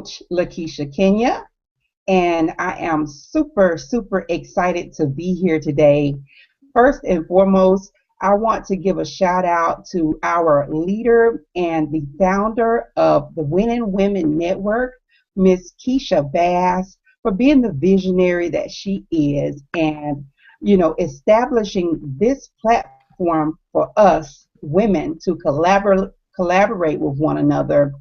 Coach Lakeisha Kenya, and I am super excited to be here today. First and foremost, I want to give a shout out to our leader and the founder of the Winning Women Network, Miss Keisha Bass, for being the visionary that she is and, establishing this platform for us women to collaborate with one another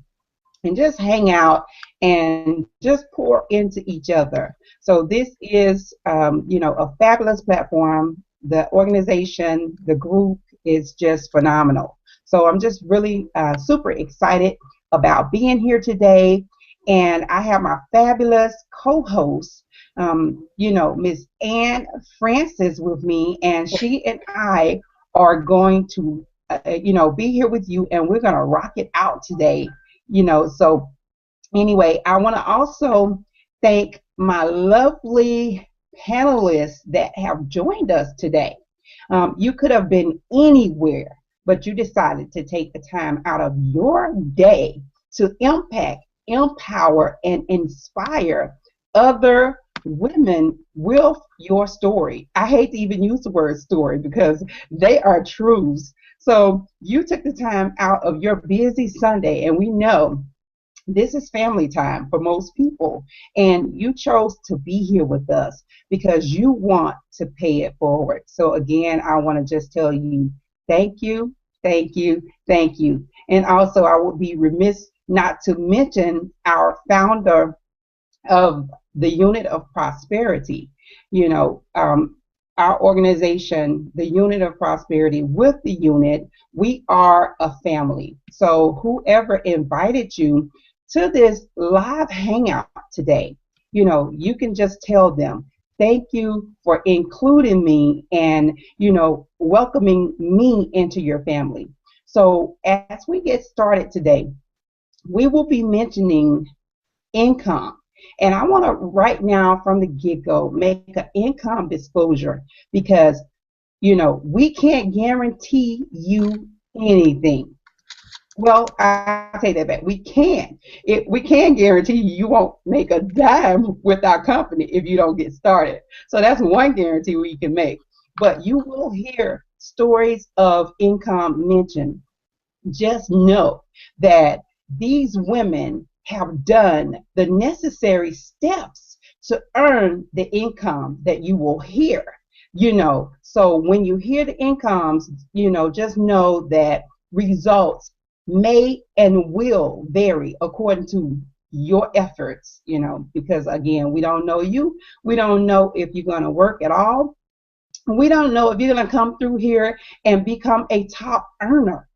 and just hang out and just pour into each other. So this is, a fabulous platform. The organization, the group is just phenomenal. So I'm just really super excited about being here today. And I have my fabulous co-host, Miss Ann Francis with me, and she and I are going to, be here with you, and we're going to rock it out today. So anyway, I want to also thank my lovely panelists that have joined us today. You could have been anywhere, but you decided to take the time out of your day to impact, empower, and inspire other women with your story. I hate to even use the word story because they are truths. So you took the time out of your busy Sunday, and we know this is family time for most people, and you chose to be here with us because you want to pay it forward. So again, I want to just tell you thank you, thank you, thank you. And also I would be remiss not to mention our founder of the Unit of Prosperity. Our organization, the Unit of Prosperity, with the unit, we are a family. So whoever invited you to this live hangout today, you can just tell them, thank you for including me and, welcoming me into your family. So as we get started today, we will be mentioning income. And I want to right now from the get-go make an income disclosure because, we can't guarantee you anything. Well, I say that back. We can. We can guarantee you won't make a dime with our company if you don't get started. So that's one guarantee we can make. But you will hear stories of income mentioned. Just know that these women have done the necessary steps to earn the income that you will hear. So when you hear the incomes, just know that results may and will vary according to your efforts, because again, we don't know you. We don't know if you're going to work at all. We don't know if you're going to come through here and become a top earner.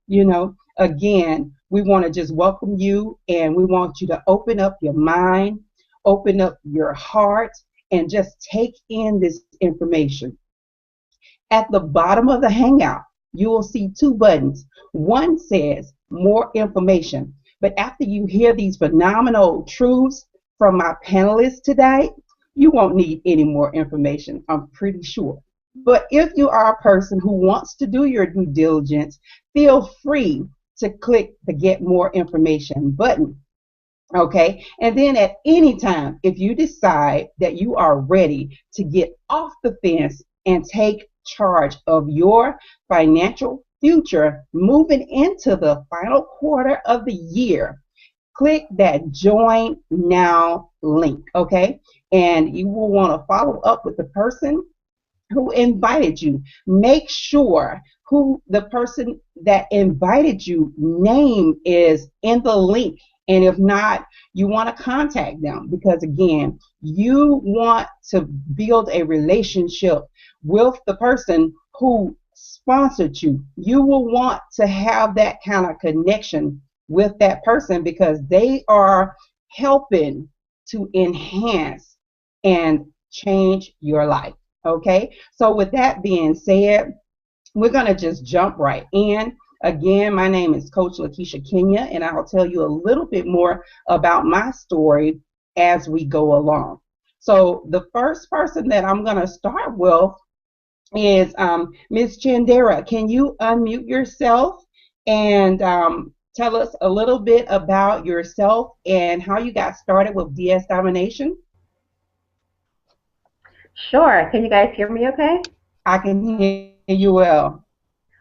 Again, we want to just welcome you, and we want you to open up your mind, open up your heart, and just take in this information. At the bottom of the hangout, you will see two buttons. One says more information. But after you hear these phenomenal truths from my panelists today, you won't need any more information, I'm pretty sure. But if you are a person who wants to do your due diligence, feel free to click the Get More Information button. Okay? And then at any time, if you decide that you are ready to get off the fence and take charge of your financial future moving into the final quarter of the year, click that Join Now link, okay? And you will want to follow up with the person who invited you. Make sure who the person that invited you name is in the link. And if not, you want to contact them because, again, you want to build a relationship with the person who sponsored you. You will want to have that kind of connection with that person because they are helping to enhance and change your life. Okay, so with that being said, we're going to just jump right in. Again, my name is Coach Lakeisha Kenya, and I'll tell you a little bit more about my story as we go along. So the first person that I'm going to start with is Ms. Chandera. Can you unmute yourself and tell us a little bit about yourself and how you got started with DS Domination? Sure. Can you guys hear me okay? I can hear you well.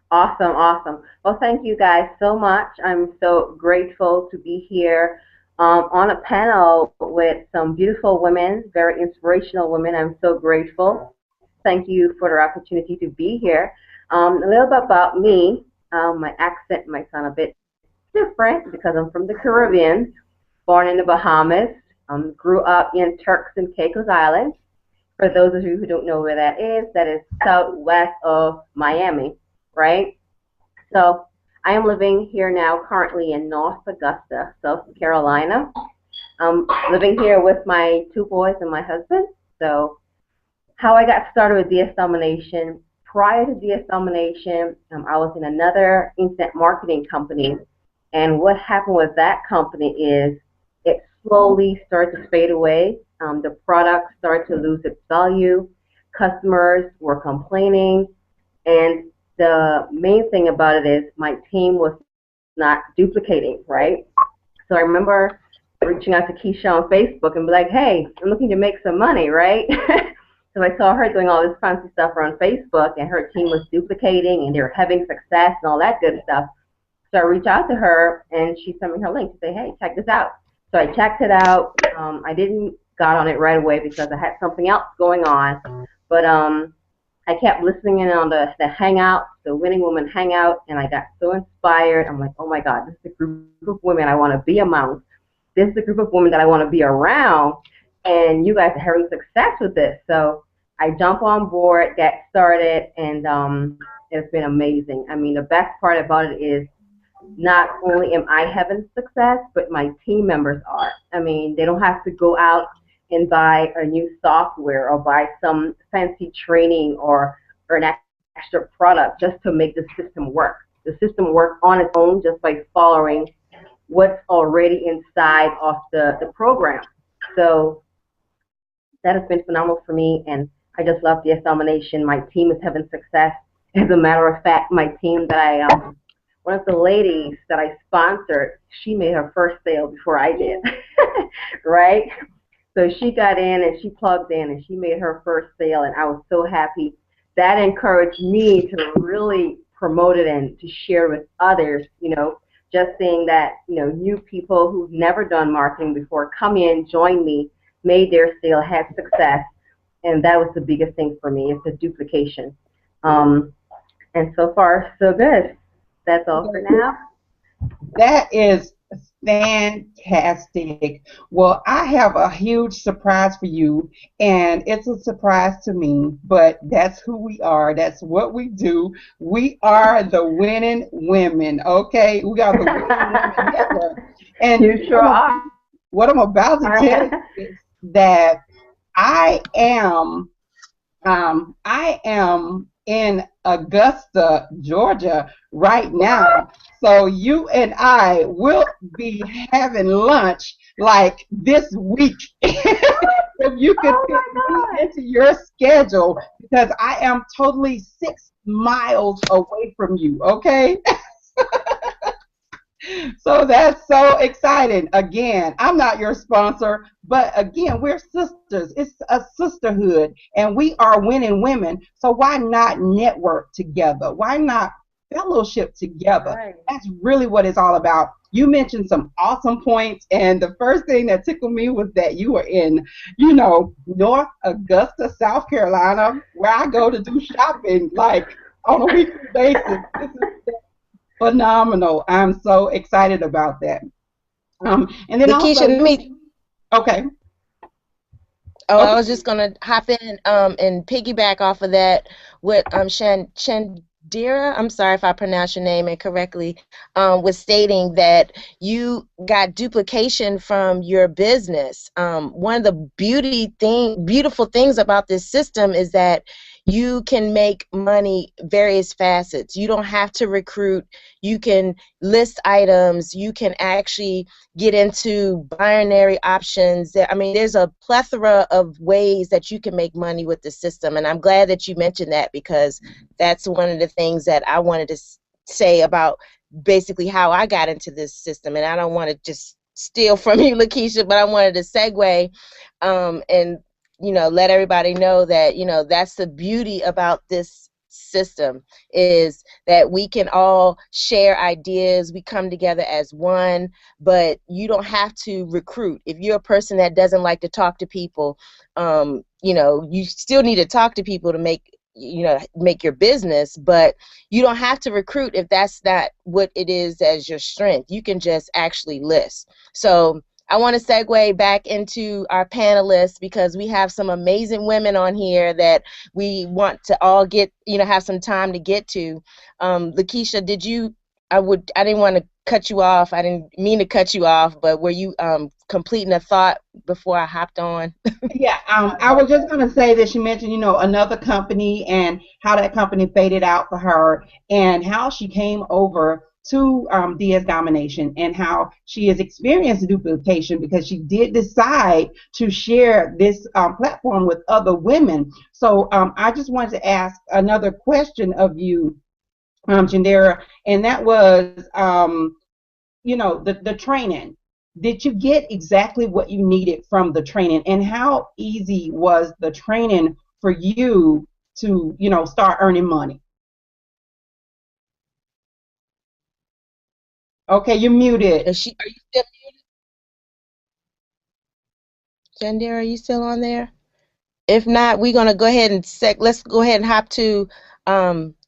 Awesome, awesome. Well, thank you guys so much. I'm so grateful to be here on a panel with some beautiful women, very inspirational women. I'm so grateful. Thank you for the opportunity to be here. A little bit about me. My accent might sound a bit different because I'm from the Caribbean, born in the Bahamas, grew up in Turks and Caicos Islands. For those of you who don't know where that is southwest of Miami, right? So I am living here now currently in North Augusta, South Carolina. I'm living here with my two boys and my husband. So how I got started with DS Domination, prior to DS Domination, I was in another internet marketing company. And what happened with that company is it slowly started to fade away. The product started to lose its value. Customers were complaining. And the main thing about it is my team was not duplicating, right? So I remember reaching out to Keisha on Facebook and be like, hey, I'm looking to make some money, right? So I saw her doing all this fancy stuff on Facebook, and her team was duplicating, and they were having success and all that good stuff. So I reached out to her, and she sent me her link to say, hey, check this out. So I checked it out. I didn't got on it right away because I had something else going on. But I kept listening in on the Hangout, the Winning Woman Hangout, and I got so inspired. I'm like, oh my God, this is the group of women I want to be among. This is the group of women that I want to be around, and you guys are having success with this. So I jump on board, get started, and it's been amazing. I mean, the best part about it is not only am I having success, but my team members are. I mean, they don't have to go out and buy a new software or buy some fancy training or an extra product just to make the system work. The system works on its own just by following what's already inside of the program. So that has been phenomenal for me, and I just love DS Domination. My team is having success. As a matter of fact, my team that one of the ladies that I sponsored, she made her first sale before I did, right? So she got in and she plugged in and she made her first sale, and I was so happy. That encouraged me to really promote it and to share with others, just saying that, new people who've never done marketing before come in, join me, made their sale, had success, and that was the biggest thing for me, is the duplication. And so far, so good. That's all for now. That is fantastic. Well, I have a huge surprise for you, and it's a surprise to me, but that's who we are. That's what we do. We are the Winning Women, okay? We are the Winning Women Network. And you sure are. What I'm about to tell you is that I am in Augusta, Georgia right now. So you and I will be having lunch like this week. If you could fit me into your schedule, because I am totally 6 miles away from you, okay? So that's so exciting. Again, I'm not your sponsor, but again, we're sisters. It's a sisterhood, and we are winning women. So why not network together? Why not fellowship together? Right. That's really what it's all about. You mentioned some awesome points, and the first thing that tickled me was that you were in, North Augusta, South Carolina, where I go to do shopping like on a weekly basis. This is phenomenal. I'm so excited about that. And then Nikisha, okay. I was just gonna hop in and piggyback off of that with Chandira, I'm sorry if I pronounced your name incorrectly, was stating that you got duplication from your business. One of the beautiful things about this system is that you can make money various facets. You don't have to recruit. You can list items. You can actually get into binary options. I mean, there's a plethora of ways that you can make money with the system, and I'm glad that you mentioned that, because that's one of the things that I wanted to say about basically how I got into this system. And I don't want to just steal from you, Lakeisha, but I wanted to segue and let everybody know that that's the beauty about this system, is that we can all share ideas. We come together as one, but you don't have to recruit. If you're a person that doesn't like to talk to people, you still need to talk to people to make your business, but you don't have to recruit if that's not what it is as your strength. You can just actually list. So I want to segue back into our panelists, because we have some amazing women on here that we want to all get, have some time to get to. Lakeisha, I didn't want to cut you off. I didn't mean to cut you off, but were you completing a thought before I hopped on? Yeah, I was just going to say that she mentioned, another company and how that company faded out for her and how she came over to DS Domination and how she has experienced duplication because she did decide to share this platform with other women. So I just wanted to ask another question of you, Jandera, and that was, the training. Did you get exactly what you needed from the training, and how easy was the training for you to, start earning money? Okay, you're muted. Are you still muted? Jandera, are you still on there? If not, we're gonna go ahead and let's go ahead and hop to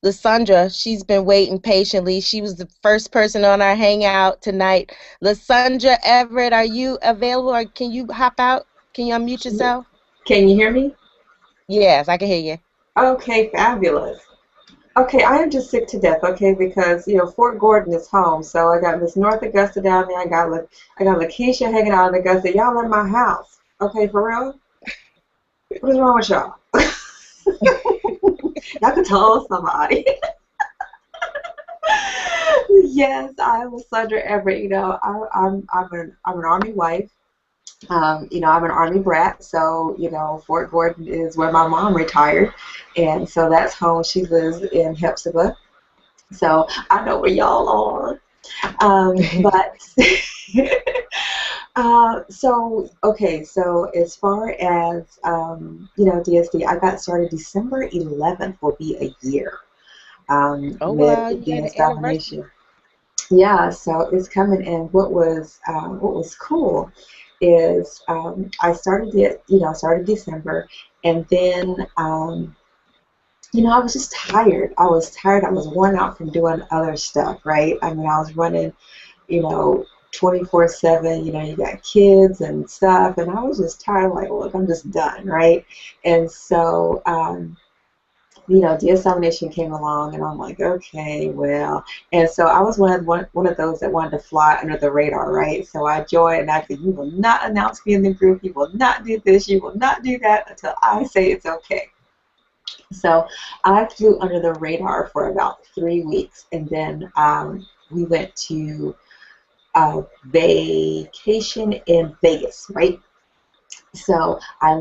Lysandra. She's been waiting patiently. She was the first person on our hangout tonight. Lysandra Everett, are you available, or can you hop out? Can you unmute yourself? Can you hear me? Yes, I can hear you. Okay, fabulous. Okay, I am just sick to death, okay, because, Fort Gordon is home, so I got Miss North Augusta down there, I got Lakeisha hanging out in Augusta. Y'all in my house, okay, for real? What is wrong with y'all? Y'all could tell somebody. Yes, I was Sandra Everett. I'm an Army wife. I'm an Army brat, so, Fort Gordon is where my mom retired, and so that's home. She lives in Hepzibah, so I know where y'all are. But, so as far as, DSD, I got started December 11th will be a year Wow, with you had DS an anniversary. Domination. Yeah, so it's coming, and what was cool is I started it, started December, and then, I was just tired. I was tired. I was worn out from doing other stuff, right? I mean, I was running, 24/7, you got kids and stuff, and I was just tired, like, look, I'm just done, right? And so, DS Domination came along, and I'm like, okay, well, and so I was one of those that wanted to fly under the radar, right? So I joined, and I said, you will not announce me in the group, you will not do this, you will not do that until I say it's okay. So I flew under the radar for about 3 weeks, and then we went to a vacation in Vegas, right? So I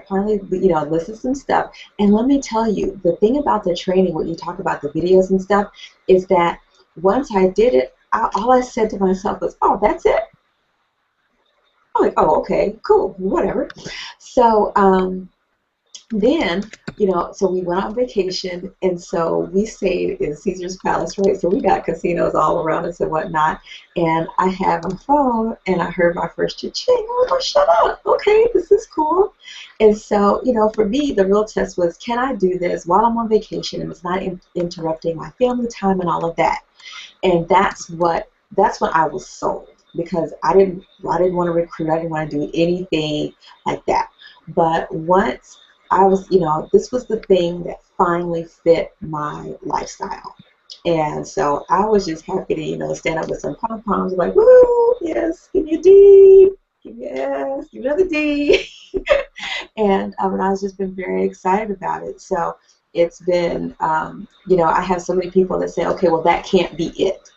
finally, listed some stuff. And let me tell you, the thing about the training, when you talk about the videos and stuff, is that once I did it, all I said to myself was, oh, that's it? I'm like, oh, okay, cool, whatever. So then, so we went on vacation, and so we stayed in Caesar's Palace, right? So we got casinos all around us and whatnot. And I had my phone, and I heard my first cha-ching. I was like, shut up. Okay, this is cool. And so, for me, the real test was, can I do this while I'm on vacation and it's not interrupting my family time and all of that? And that's when I was sold, because I didn't want to recruit. I didn't want to do anything like that. But once I was, this was the thing that finally fit my lifestyle. And so I was just happy to, stand up with some pom-poms, like, woo, yes, give me a D, yes, give me another D. And I was just been very excited about it. So it's been, I have so many people that say, okay, well, that can't be it.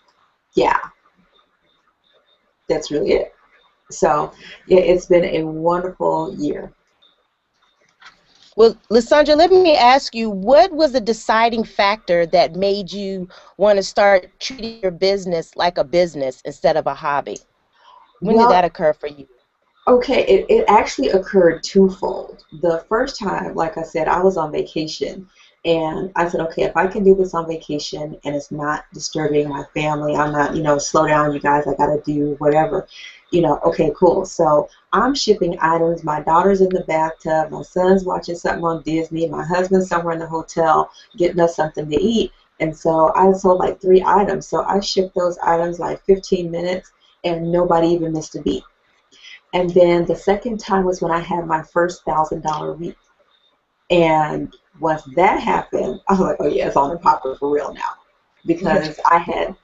Yeah, that's really it. So yeah, it's been a wonderful year. Well, Lysandra, let me ask you, what was the deciding factor that made you want to start treating your business like a business instead of a hobby? When did that Well, occur for you? okay, it actually occurred twofold. The first time, like I said, I was on vacation, and I said, okay, if I can do this on vacation and it's not disturbing my family, I'm not, slow down, you guys, I gotta do whatever, okay, cool. So I'm shipping items. My daughter's in the bathtub, my son's watching something on Disney, my husband's somewhere in the hotel getting us something to eat. And so I sold like 3 items. So I shipped those items like 15 minutes, and nobody even missed a beat. And then the second time was when I had my first $1,000 week. And once that happened, I was like, oh yeah, it's on and popping for real now. Because I had,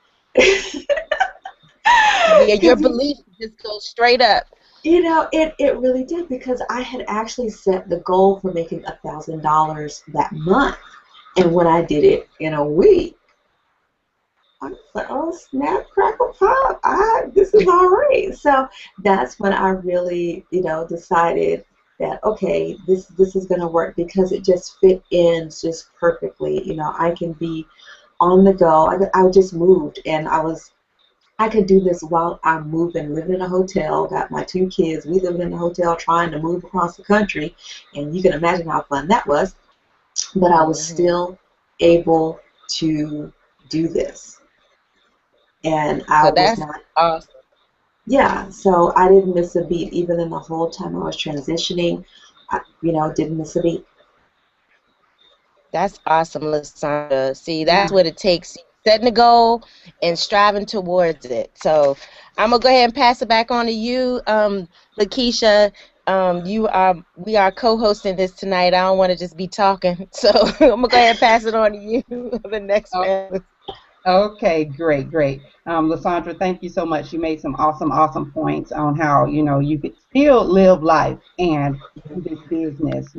Yeah, your because, belief just goes straight up. it really did, because I had actually set the goal for making $1,000 that month. And when I did it in a week, I was like, oh, snap, crackle, pop, this is all right. So that's when I really, decided that, okay, this is going to work, because it just fit in just perfectly. I can be on the go. I just moved, and I could do this while I'm moving, living in a hotel, got my 2 kids, we living in a hotel trying to move across the country, and you can imagine how fun that was. But I was Hmm. still able to do this. And I So was that's not, awesome. yeah, so I didn't miss a beat even in the whole time I was transitioning. Didn't miss a beat. That's awesome, Lysandra. See, that's Yeah. what it takes. Setting a goal and striving towards it. So I'm gonna go ahead and pass it back on to you, Lakeisha. We are co-hosting this tonight. I don't want to just be talking, so I'm gonna go ahead and pass it on to you, the next panelist. Okay, great, great. Lysandra, thank you so much. You made some awesome, awesome points on how, you could still live life and do this business.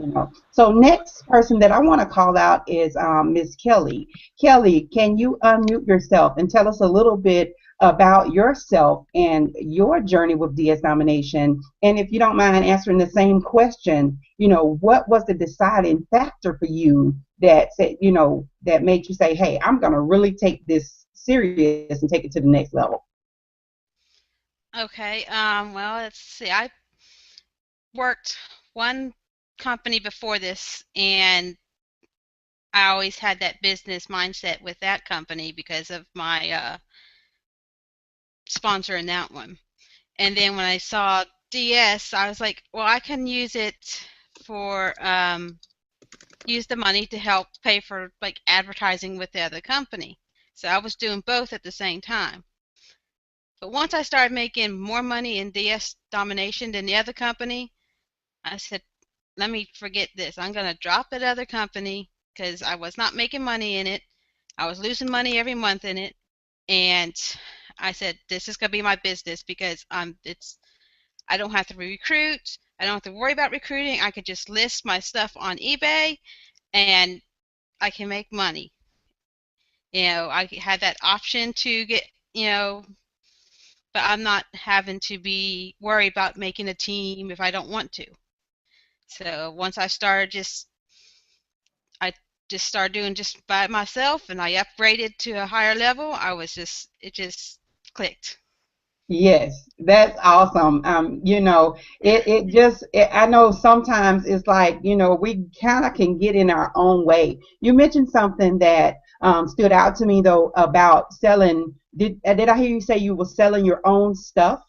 So next person that I want to call out is Miss Kelly. Kelly, can you unmute yourself and tell us a little bit about yourself and your journey with DS nomination? And if you don't mind answering the same question, what was the deciding factor for you that said, that made you say, hey, I'm going to really take this serious and take it to the next level? Okay. Well, let's see. I worked one company before this, and I always had that business mindset with that company because of my sponsor in that one. And then when I saw DS, I was like, well, I can use it for use the money to help pay for like advertising with the other company. So I was doing both at the same time. But once I started making more money in DS domination than the other company, I said, let me forget this. I'm going to drop that other company because I was not making money in it. I was losing money every month in it. And I said, this is going to be my business because I don't have to recruit. I don't have to worry about recruiting. I could just list my stuff on eBay and I can make money. I had that option to get, you know, but I'm not having to be worried about making a team if I don't want to. So once I just started doing just by myself and I upgraded to a higher level. It just clicked. Yes, that's awesome. I know sometimes it's like, we kind of can get in our own way. You mentioned something that stood out to me though about selling. Did I hear you say you were selling your own stuff?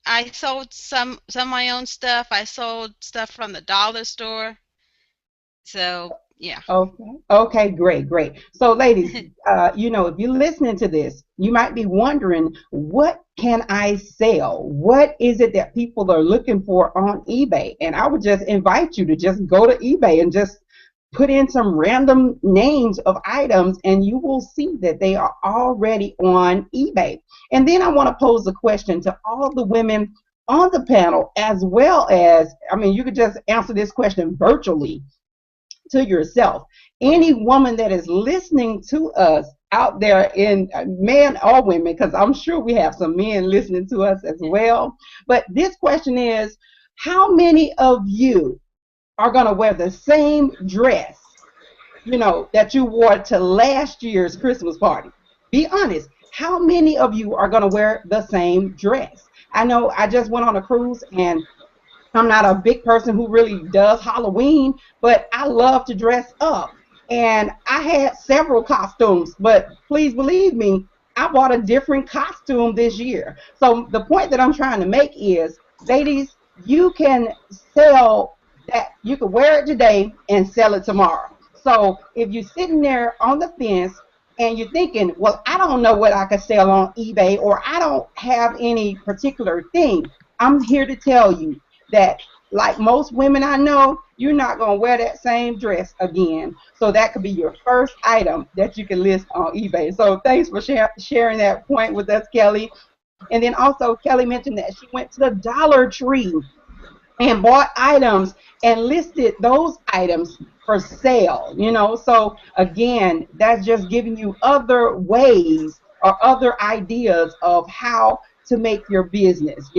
I sold some of my own stuff. I sold stuff from the dollar store. So yeah. Okay. Okay, great, great. So, ladies, if you're listening to this, you might be wondering, what can I sell? What is it that people are looking for on eBay? And I would just invite you to just go to eBay and just put in some random names of items, and you will see that they are already on eBay. And then I want to pose a question to all the women on the panel, as well as, I mean, you could just answer this question virtually to yourself. Any woman that is listening to us out there, in men or women, because I'm sure we have some men listening to us as well. But this question is, how many of you are going to wear the same dress, that you wore to last year's Christmas party? Be honest. How many of you are going to wear the same dress? I know I just went on a cruise, and I'm not a big person who really does Halloween, but I love to dress up. And I had several costumes, but please believe me, I bought a different costume this year. So the point that I'm trying to make is, ladies, you can sell that, you can wear it today and sell it tomorrow. So if you're sitting there on the fence and you're thinking, well, I don't know what I could sell on eBay, or I don't have any particular thing, I'm here to tell you that, like most women I know, you're not going to wear that same dress again. So that could be your first item that you can list on eBay. So thanks for sharing that point with us, Kelly. And then also, Kelly mentioned that she went to the Dollar Tree and bought items and listed those items for sale. So again, that's just giving you other ways or other ideas of how to make your business,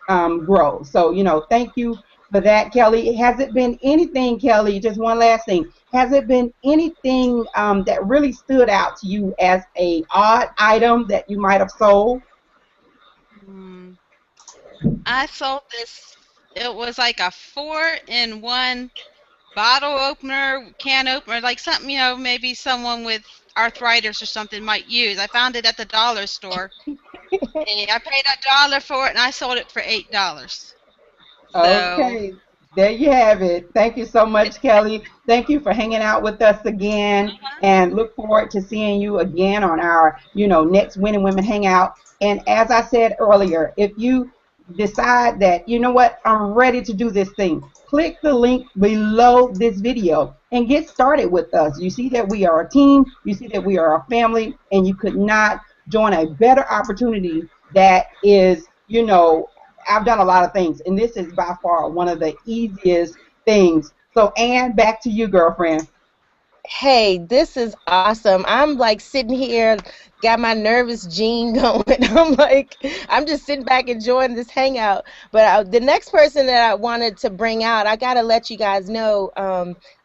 grow. So, thank you for that, Kelly. Has it been anything, Kelly, just one last thing, has it been anything that really stood out to you as a odd item that you might have sold? Hmm. I sold this. It was like a 4-in-1 bottle opener, can opener, like something, maybe someone with arthritis or something might use. I found it at the dollar store. And I paid $1 for it, and I sold it for $8. So, Okay, there you have it. Thank you so much, Kelly. Thank you for hanging out with us again, and look forward to seeing you again on our, next Winning Women Hangout. And as I said earlier, if you decide that, you know what, I'm ready to do this thing, click the link below this video and get started with us. You see that we are a team, you see that we are a family, and you could not join a better opportunity that is, I've done a lot of things, and this is by far one of the easiest things. So, Ann, back to you, girlfriend. Hey, this is awesome. I'm like sitting here, got my nervous gene going. I'm just sitting back enjoying this hangout. But the next person that I wanted to bring out, I got to let you guys know,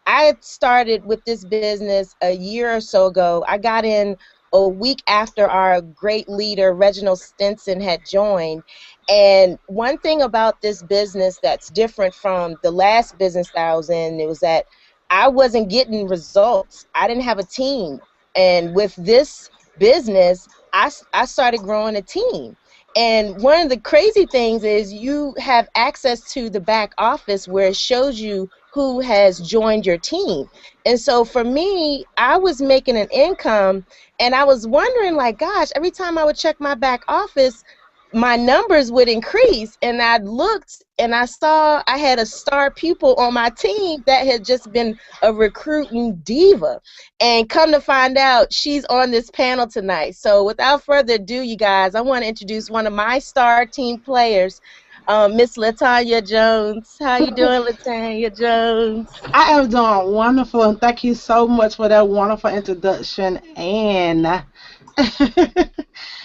I had started with this business a year or so ago. I got in a week after our great leader, Reginald Stinson, had joined. And one thing about this business that's different from the last business that I was in, it was that I wasn't getting results. I didn't have a team. And with this business, I started growing a team. And one of the crazy things is you have access to the back office where it shows you who has joined your team. And so for me, I was making an income, and I was wondering, like, gosh, every time I would check my back office, my numbers would increase, and I looked and I saw I had a star pupil on my team that had just been a recruiting diva, and come to find out she's on this panel tonight. So without further ado, you guys, I want to introduce one of my star team players, Miss Latanya Jones. How you doing, Latanya Jones? I am doing wonderful, and thank you so much for that wonderful introduction. And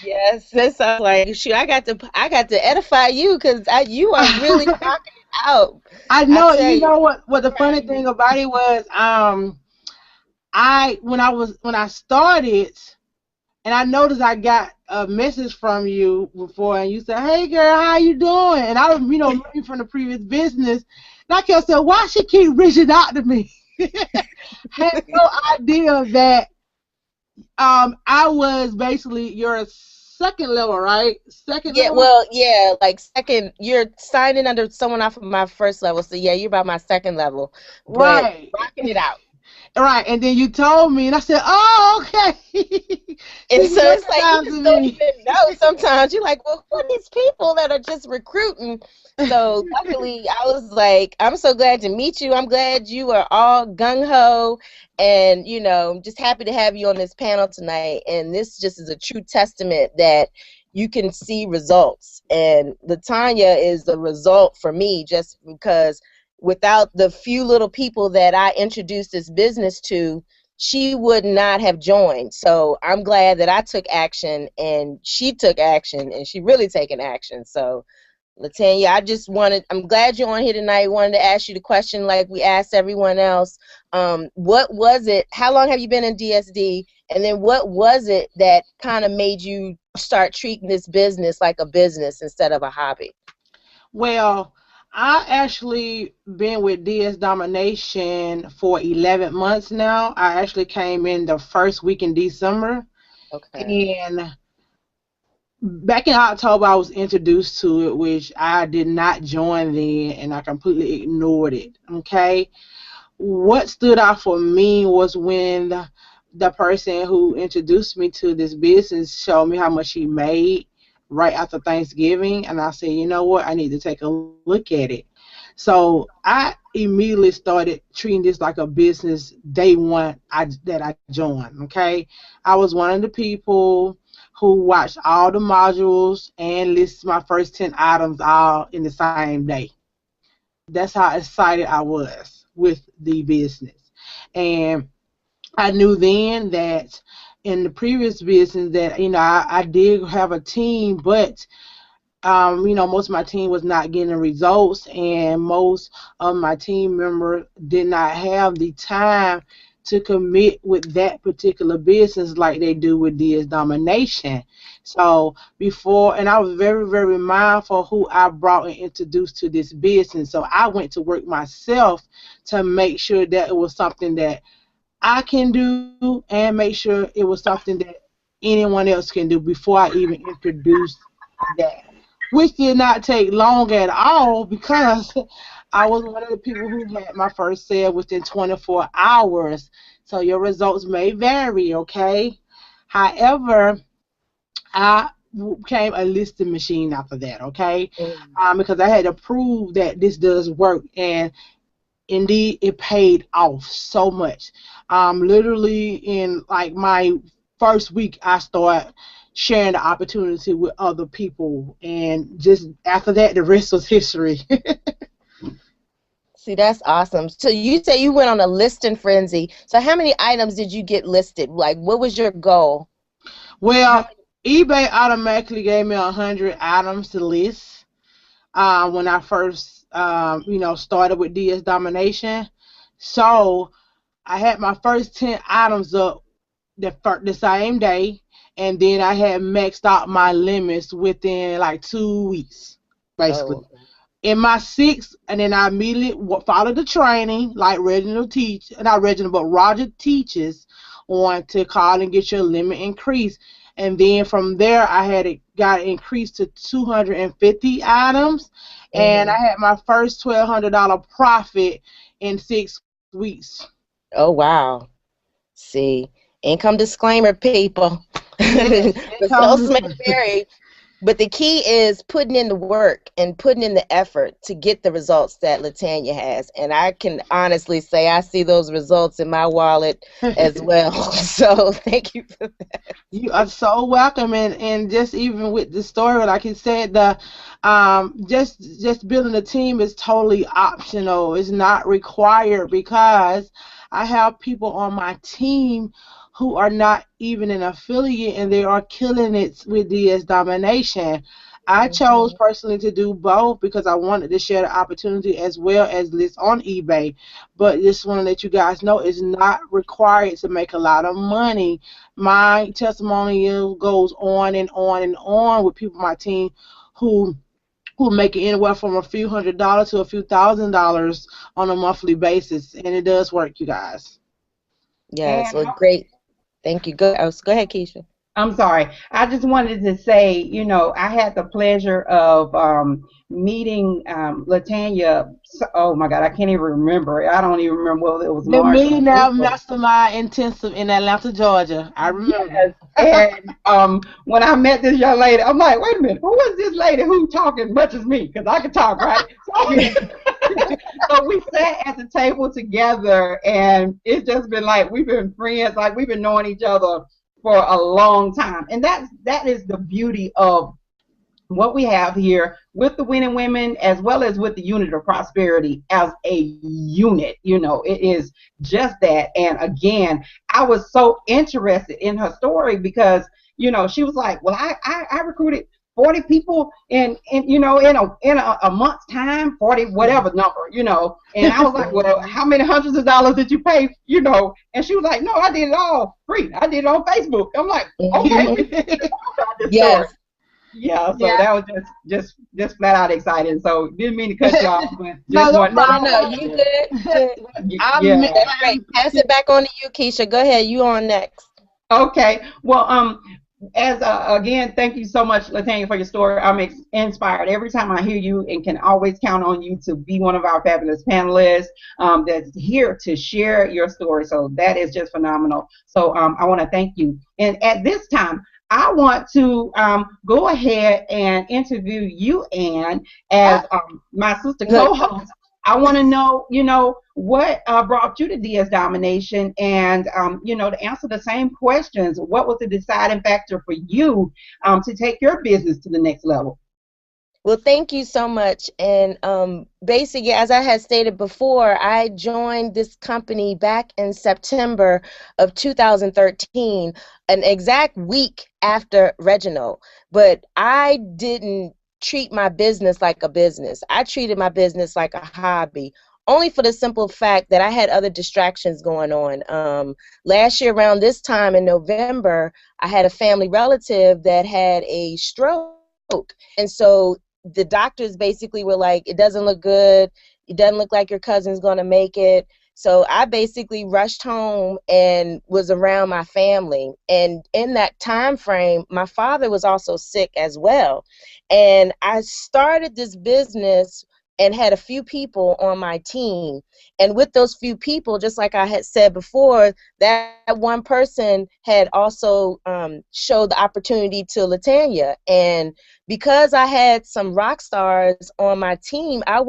Yes, this I was like, shoot, I got to edify you, because you are really knocking it out. I I know, tell you you. know what the funny thing about it was, when I started, and I noticed I got a message from you before, and you said, "Hey girl, how you doing?" And I was, looking from the previous business, and I kept saying, "Why she keep reaching out to me?" Had no idea that I was basically your second level, right? Second Yeah, level, well, yeah, like second, you're signing under someone off of my first level, so yeah, you're about my second level, but right? rocking it out. Right, and then you told me, and I said, "Oh, okay." And She so it's like you just recognizing don't me. even know sometimes. You're like, well, who are these people that are just recruiting? So luckily, I was like, I'm so glad to meet you. I'm glad you are all gung ho, and I'm just happy to have you on this panel tonight. And this just is a true testament that you can see results. And Latanya is the result for me, just because without the few little people that I introduced this business to, she would not have joined. So I'm glad that I took action, and she took action, and she really taken action. So Latanya, I'm glad you're on here tonight. Wanted to ask you the question like we asked everyone else. What was it, how long have you been in DSD? And then what was it that kind of made you start treating this business like a business instead of a hobby? Well, I actually been with DS Domination for 11 months now. I actually came in the first week in December. Okay. And back in October, I was introduced to it, which I did not join then, and I completely ignored it. Okay. What stood out for me was when the person who introduced me to this business showed me how much he made right after Thanksgiving, and I said, you know what, I need to take a look at it. So I immediately started treating this like a business day one that I joined. Okay, I was one of the people who watched all the modules and listed my first 10 items all in the same day. That's how excited I was with the business. And I knew then that in the previous business that, I did have a team, but, most of my team was not getting results, and most of my team members did not have the time to commit with that particular business like they do with DS Domination. So and I was very, very mindful who I brought and introduced to this business. So I went to work myself to make sure that it was something that I can do and make sure it was something that anyone else can do before I even introduced that. Which did not take long at all because I was one of the people who had my first sale within 24 hours. So your results may vary, okay? However, I became a listing machine after that, okay? Because I had to prove that this does work, and indeed it paid off so much. Literally in like my first week, I started sharing the opportunity with other people, and just after that, the rest was history. See, that's awesome. So you say you went on a listing frenzy. So how many items did you get listed? Like, what was your goal? Well, eBay automatically gave me 100 items to list when I first, started with DS Domination. So I had my first 10 items up the same day, and then I had maxed out my limits within like 2 weeks, basically. Oh. In my sixth, and then I immediately followed the training like Roger teaches on to call and get your limit increased. And then from there, I got increased to 250 items, and I had my first $1,200 profit in 6 weeks. Oh, wow. See, income disclaimer, people. Results may vary, but the key is putting in the work and putting in the effort to get the results that Latanya has. And I can honestly say I see those results in my wallet as well. So thank you for that. You are so welcome. And just even with the story, like you said, just building a team is totally optional. It's not required, because I have people on my team who are not even an affiliate, and they are killing it with DS Domination. I chose personally to do both because I wanted to share the opportunity as well as list on eBay. But just want to let you guys know it's not required to make a lot of money. My testimonial goes on and on and on with people on my team who make it anywhere from a few $100s to a few $1,000s on a monthly basis, and it does work, you guys. Yes, well, great. Thank you. Go ahead, Keisha. I'm sorry. I just wanted to say, I had the pleasure of meeting Latanya. Oh my God, I can't even remember. I don't even remember whether it was the Millionaire Mastermind Intensive in Atlanta, Georgia. I remember. Yes. And when I met this young lady, I'm like, wait a minute, who was this lady who talking as much as me? Because I can talk, right? So we sat at the table together, and it's just been like we've been friends, like we've been knowing each other for a long time. And that is the beauty of what we have here with the Winning Women, as well as with the Unit of Prosperity as a unit. It is just that. And again, I was so interested in her story because, she was like, well, I recruited 40 people in a month's time, 40 whatever number, And I was like, well, how many hundreds of dollars did you pay, And she was like, no, I did it all free. I did it on Facebook. I'm like, okay. Yes. Yeah, so that was just flat out exciting. So didn't mean to cut you off, but just no, you good. Yeah. Great. Pass it back on to you, Keisha. Go ahead. You on next. Okay. Well, as again, thank you so much, Latanya, for your story. I'm inspired every time I hear you, and can always count on you to be one of our fabulous panelists that's here to share your story. So that is just phenomenal. So I want to thank you. And at this time, I want to go ahead and interview you, Ann, as my sister co-host. I want to know, what brought you to DS Domination, and, to answer the same questions. What was the deciding factor for you to take your business to the next level? Well, thank you so much. And basically, as I had stated before, I joined this company back in September of 2013, an exact week after Reginald. But I didn't treat my business like a business. I treated my business like a hobby, only for the simple fact that I had other distractions going on. Last year around this time in November, I had a family relative that had a stroke. And so the doctors basically were like, it doesn't look good. It doesn't look like your cousin's going to make it. So I basically rushed home and was around my family. And in that time frame, my father was also sick as well. And I started this business and had a few people on my team. And with those few people, just like I had said before, that one person had also showed the opportunity to Latanya. And because I had some rock stars on my team, I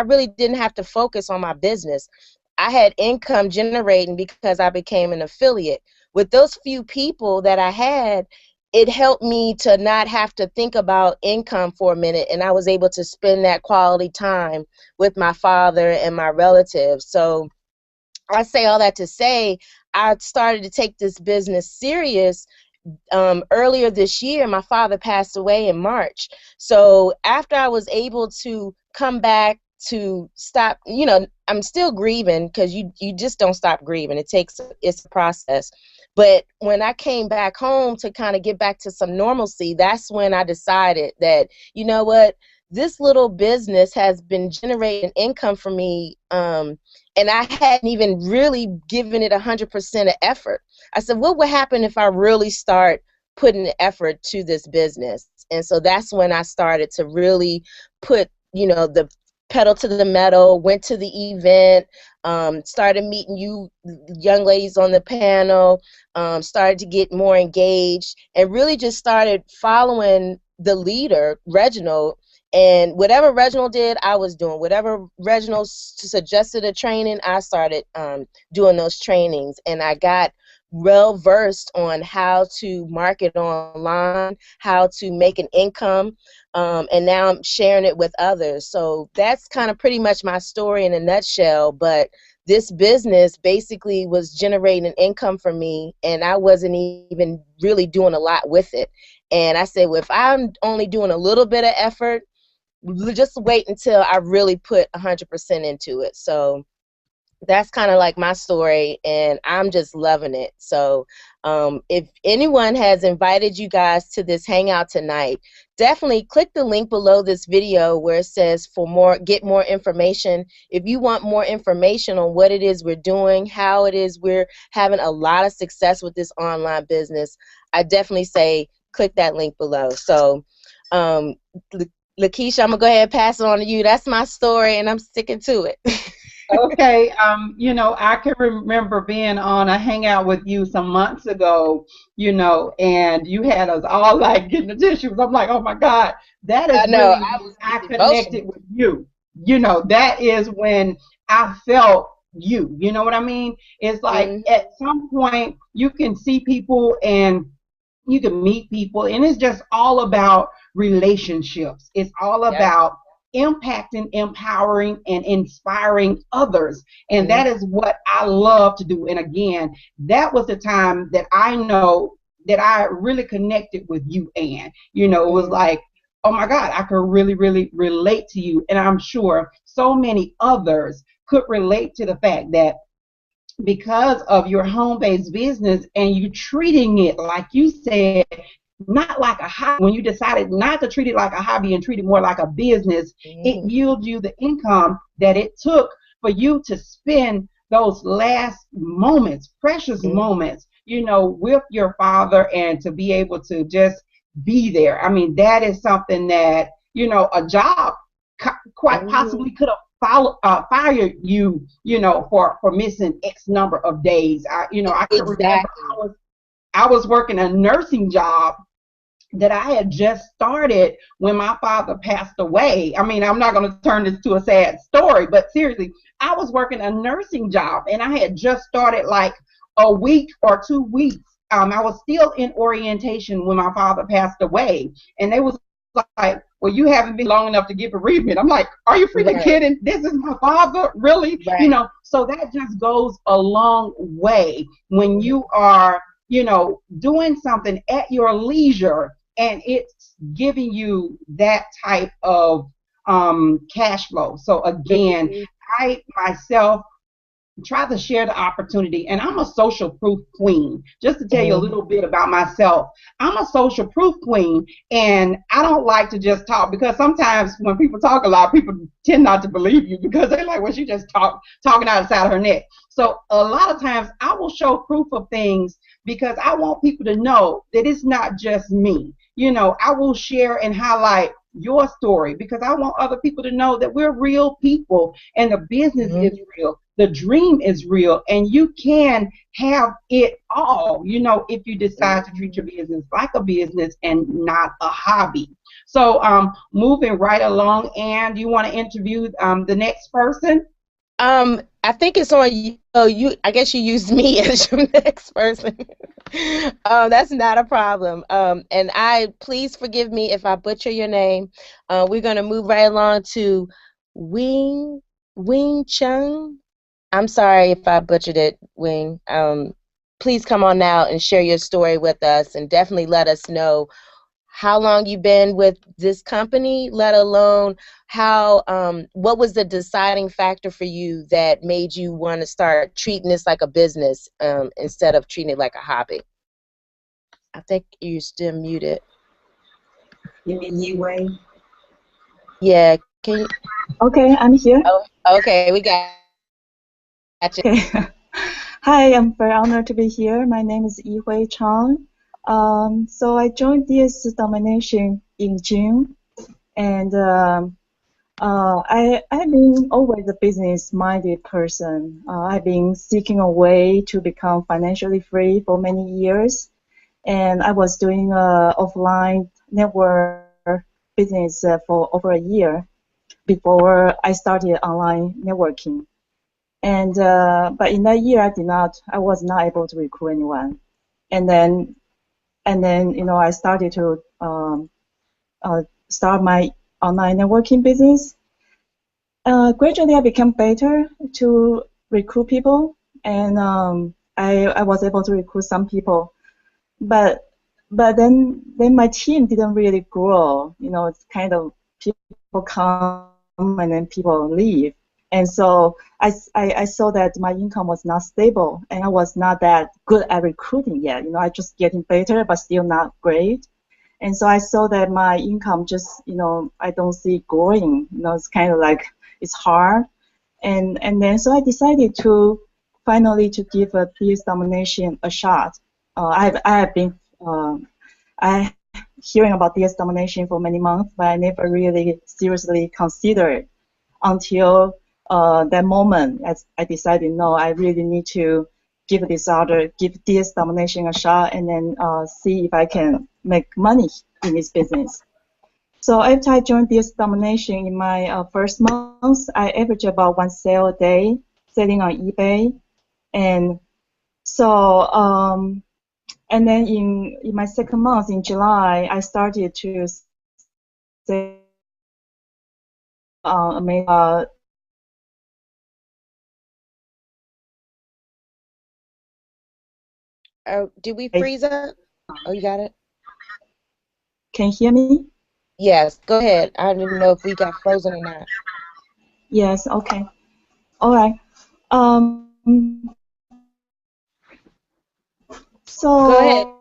really didn't have to focus on my business. I had income generating because I became an affiliate. With those few people that I had, it helped me to not have to think about income for a minute, and I was able to spend that quality time with my father and my relatives. So I say all that to say I started to take this business serious earlier this year. My father passed away in March. So after I was able to come back to stop, I'm still grieving, because you just don't stop grieving. It's a process. But when I came back home to kind of get back to some normalcy, that's when I decided that, you know what, this little business has been generating income for me, and I hadn't even really given it 100% of effort. I said, what would happen if I really start putting the effort to this business? And so that's when I started to really put, the pedal to the metal, went to the event, started meeting you young ladies on the panel, started to get more engaged, and really just started following the leader, Reginald. And whatever Reginald did, I was doing. Whatever Reginald suggested a training, I started doing those trainings. And I got well versed on how to market online, how to make an income, and now I'm sharing it with others. So that's kind of pretty much my story in a nutshell. But this business basically was generating income for me, and I wasn't even really doing a lot with it. And I said, well, if I'm only doing a little bit of effort, just wait until I really put 100% into it. So that's kind of like my story, and I'm just loving it. So if anyone has invited you guys to this hangout tonight, definitely click the link below this video where it says get more information. If you want more information on what it is we're doing, how it is we're having a lot of success with this online business, I definitely say click that link below. So Lakeisha, I'm gonna go ahead and pass it on to you. That's my story, and I'm sticking to it. Okay, I can remember being on a hangout with you some months ago, and you had us all like getting the tissues. I'm like, oh my God, that is really I connected with you. That is when I felt you. You know what I mean? It's like at some point you can see people and you can meet people, and it's just all about relationships. It's all about impacting, empowering, and inspiring others. And that is what I love to do. And again, that was the time that I know that I really connected with you, Ann. It was like oh my God, I could really, really relate to you. And I'm sure so many others could relate to the fact that because of your home-based business and you treating it, like you said, not like a hobby. When you decided not to treat it like a hobby and treat it more like a business, it yields you the income that it took for you to spend those last moments, precious moments, you know, with your father, and to be able to just be there. I mean, that is something that, you know, a job quite possibly could have fired you, you know, for missing X number of days. I could remember I was working a nursing job that I had just started when my father passed away. I mean, I'm not going to turn this to a sad story, but seriously, I was working a nursing job and I had just started like a week or 2 weeks. I was still in orientation when my father passed away, and they was like, well, you haven't been long enough to get bereavement. I'm like, are you freaking kidding? This is my father? Really? You know, so that just goes a long way when you are, you know, doing something at your leisure and it's giving you that type of cash flow. So again, I myself try to share the opportunity, and I'm a social proof queen. Just to tell you a little bit about myself, I'm a social proof queen, and I don't like to just talk, because sometimes when people talk a lot, people tend not to believe you because they're like, well, she just talking outside of her neck. So a lot of times I will show proof of things because I want people to know that it's not just me. You know, I will share and highlight your story because I want other people to know that we're real people and the business is real. The dream is real, and you can have it all, you know, if you decide to treat your business like a business and not a hobby. So moving right along, and you want to interview the next person? I think it's on you. Oh, I guess you used me as your next person. That's not a problem. And please forgive me if I butcher your name. We're gonna move right along to Wing Chung. I'm sorry if I butchered it, Wing. Please come on now and share your story with us, and definitely let us know how long you've been with this company, let alone what was the deciding factor for you that made you want to start treating this like a business instead of treating it like a hobby. I think you're still muted. You mean Yi-Wei? Yeah. Can you? Okay, I'm here. Oh, okay, we got you. Okay. Hi, I'm very honored to be here. My name is Yi-Wei Chang. So I joined DS Domination in June, and I've been always a business-minded person. I've been seeking a way to become financially free for many years, and I was doing offline network business for over a year before I started online networking. And but in that year, I was not able to recruit anyone. And then you know, I started to start my online networking business. Gradually, I became better to recruit people, and I was able to recruit some people. But then my team didn't really grow. You know, it's kind of people come and then people leave. And so I saw that my income was not stable, and I was not that good at recruiting yet. You know, I just getting better, but still not great. And so I saw that my income just, you know, I don't see it growing. You know, it's kind of like it's hard. And then so I decided to finally to give a PS domination a shot. I have been I hearing about DS domination for many months, but I never really seriously considered until that moment. As I decided, no, I really need to give DS domination a shot, and then see if I can make money in this business. So after I joined DS domination in my first month, I averaged about 1 sale a day, selling on eBay, and so and then in my second month in July, I started to sell Did we freeze up? Oh, you got it? Can you hear me? Yes, go ahead. I didn't know if we got frozen or not. Yes, okay. All right. Go ahead. So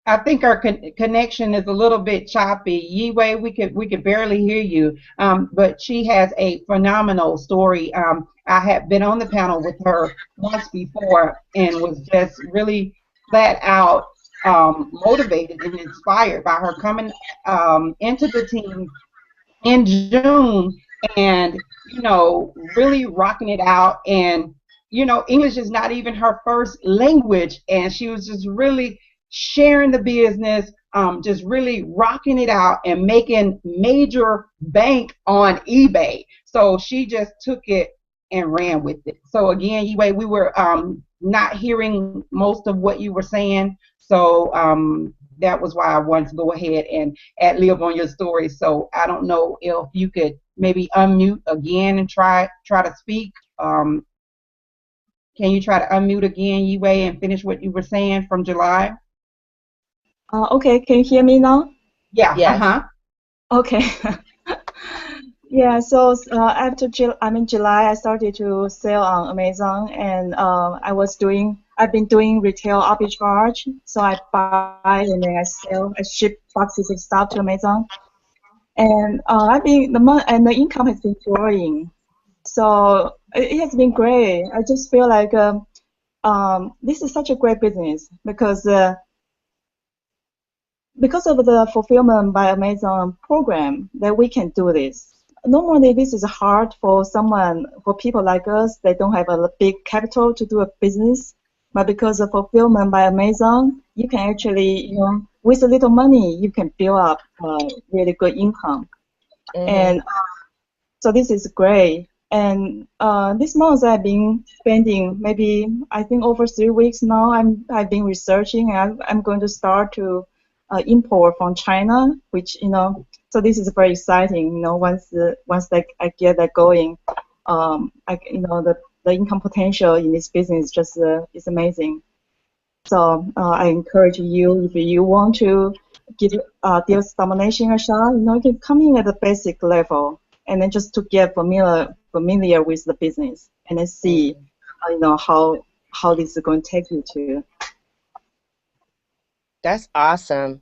I think our connection is a little bit choppy. Yiwei, we could barely hear you. But she has a phenomenal story. I had been on the panel with her once before and was just really flat out motivated and inspired by her coming into the team in June and, really rocking it out. And, English is not even her first language. And she was just really sharing the business, just really rocking it out and making major bank on eBay. So she just took it and ran with it. So again, Yue, we were not hearing most of what you were saying. So that was why I wanted to go ahead and ad lib on your story. So I don't know if you could maybe unmute again and try to speak. Can you try to unmute again, Yue, and finish what you were saying from July? okay, can you hear me now? Yeah. Yes. Okay. Yeah, so after July, I started to sell on Amazon, and I've been doing retail arbitrage. So I buy and then I sell, I ship boxes of stuff to Amazon, and the income has been growing. So it has been great. I just feel like this is such a great business because of the fulfillment by Amazon program that we can do this. Normally, this is hard for people like us that don't have a big capital to do a business. But because of fulfillment by Amazon, you can actually, with a little money, you can build up really good income. Mm-hmm. And so this is great. And this month I've been spending maybe, I think, over 3 weeks now. I've been researching, and I'm going to start to import from China, which so this is very exciting. Once I get that going, the income potential in this business just is amazing. So I encourage you, if you want to give deals domination a shot, you can come in at the basic level and then just to get familiar with the business and then see how this is going to take you to. That's awesome.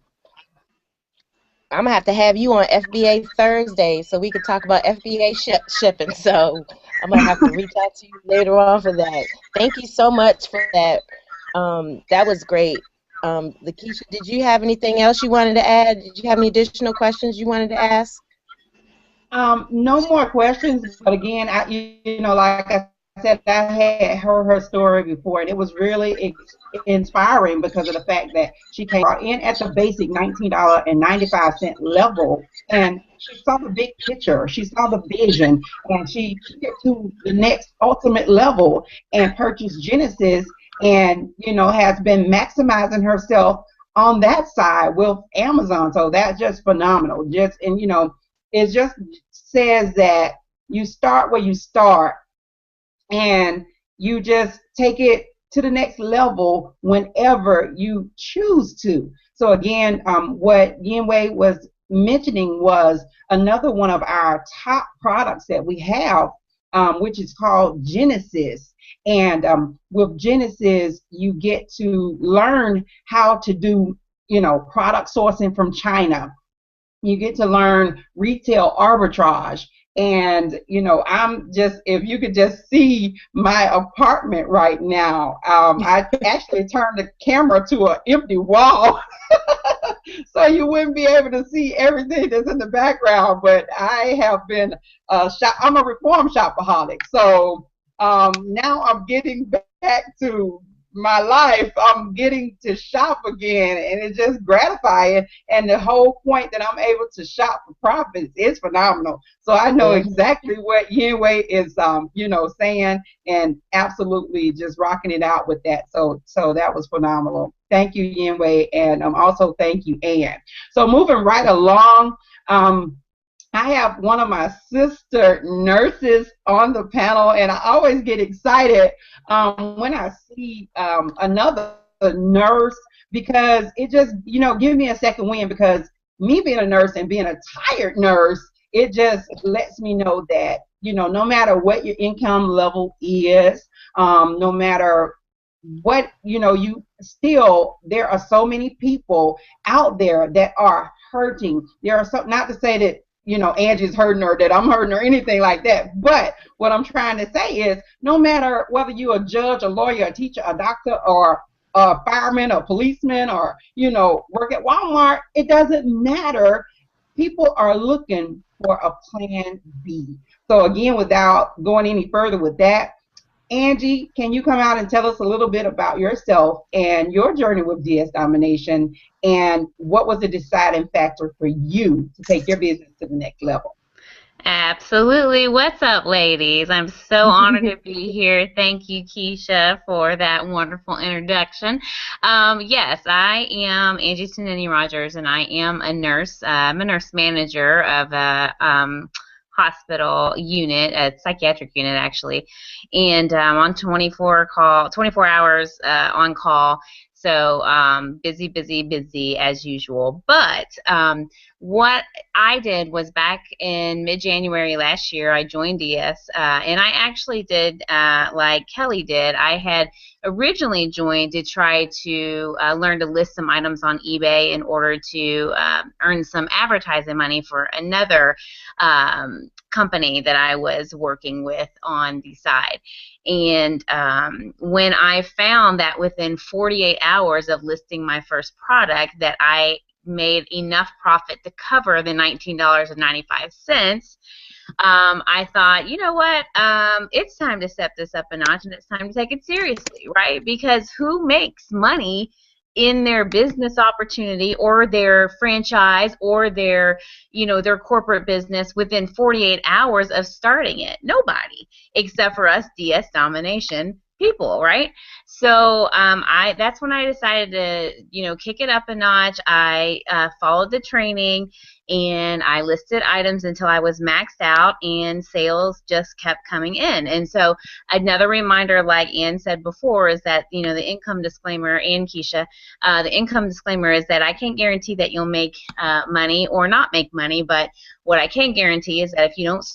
I'm gonna have to have you on FBA Thursday so we could talk about FBA shipping. So I'm gonna have to reach out to you later on for that. Thank you so much for that. That was great. Lakeisha, did you have anything else you wanted to add? Did you have any additional questions you wanted to ask? No more questions, but again, like I said, I had heard her story before, and it was really inspiring because of the fact that she came in at the basic $19.95 level, and she saw the big picture, she saw the vision, and she took it to the next ultimate level and purchased Genesis, and has been maximizing herself on that side with Amazon. So that's just phenomenal. It just says that you start where you start and you just take it to the next level whenever you choose to. So again, what Yinwei was mentioning was another one of our top products that we have, which is called Genesis. And with Genesis, you get to learn how to do, product sourcing from China. You get to learn retail arbitrage. And, if you could just see my apartment right now, I actually turned the camera to an empty wall so you wouldn't be able to see everything that's in the background. But I have been, I'm a reform shopaholic. So now I'm getting back to my life. I'm getting to shop again, and it's just gratifying. And the whole point that I'm able to shop for profits is phenomenal. So I know exactly what Yinwei is, saying, and absolutely just rocking it out with that. So that was phenomenal. Thank you, Yinwei, and also thank you, Ann. So moving right along. I have one of my sister nurses on the panel, and I always get excited when I see another nurse, because it just, give me a second wind, because me being a nurse and being a tired nurse, it just lets me know that, no matter what your income level is, no matter what, you still, there are so many people out there that are hurting. There are so, not to say that, Angie's hurting or that I'm hurting or anything like that. But what I'm trying to say is, no matter whether you're a judge, a lawyer, a teacher, a doctor, or a fireman, a policeman, or, work at Walmart, it doesn't matter. People are looking for a plan B. So again, without going any further with that, Angie, can you come out and tell us a little bit about yourself and your journey with DS Domination, and what was the deciding factor for you to take your business to the next level? Absolutely. What's up, ladies? I'm so honored to be here. Thank you, Keisha, for that wonderful introduction. Yes, I am Angie Sinini Rogers, and I am a nurse. I'm a nurse manager of a hospital unit, a psychiatric unit actually, and I'm on 24 hours on call. So busy as usual. But what I did was, back in mid-January last year, I joined DS, and I actually did like Kelly did. I had originally joined to try to learn to list some items on eBay in order to earn some advertising money for another company that I was working with on the side. And when I found that within 48 hours of listing my first product that I made enough profit to cover the $19.95, I thought, you know what, it's time to step this up a notch, and it's time to take it seriously, right? Because who makes money in their business opportunity or their franchise or their, their corporate business within 48 hours of starting it? Nobody, except for us DS Domination people, right? So that's when I decided to, kick it up a notch. I followed the training, and I listed items until I was maxed out, and sales just kept coming in. And so another reminder, like Ann said before, is that, the income disclaimer, and Keisha, the income disclaimer is that I can't guarantee that you'll make money or not make money, but what I can guarantee is that if you don't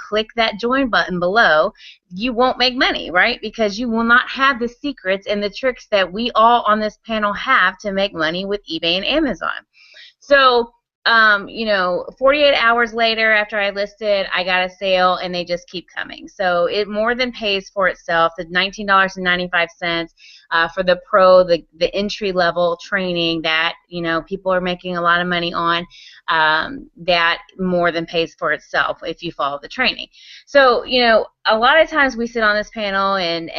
click that join button below, you won't make money, right? Because you will not have the secrets and the tricks that we all on this panel have to make money with eBay and Amazon. So 48 hours later after I listed, I got a sale, and they just keep coming. So it more than pays for itself. The $19.95 for the pro, the entry-level training that, people are making a lot of money on, that more than pays for itself if you follow the training. So, a lot of times we sit on this panel and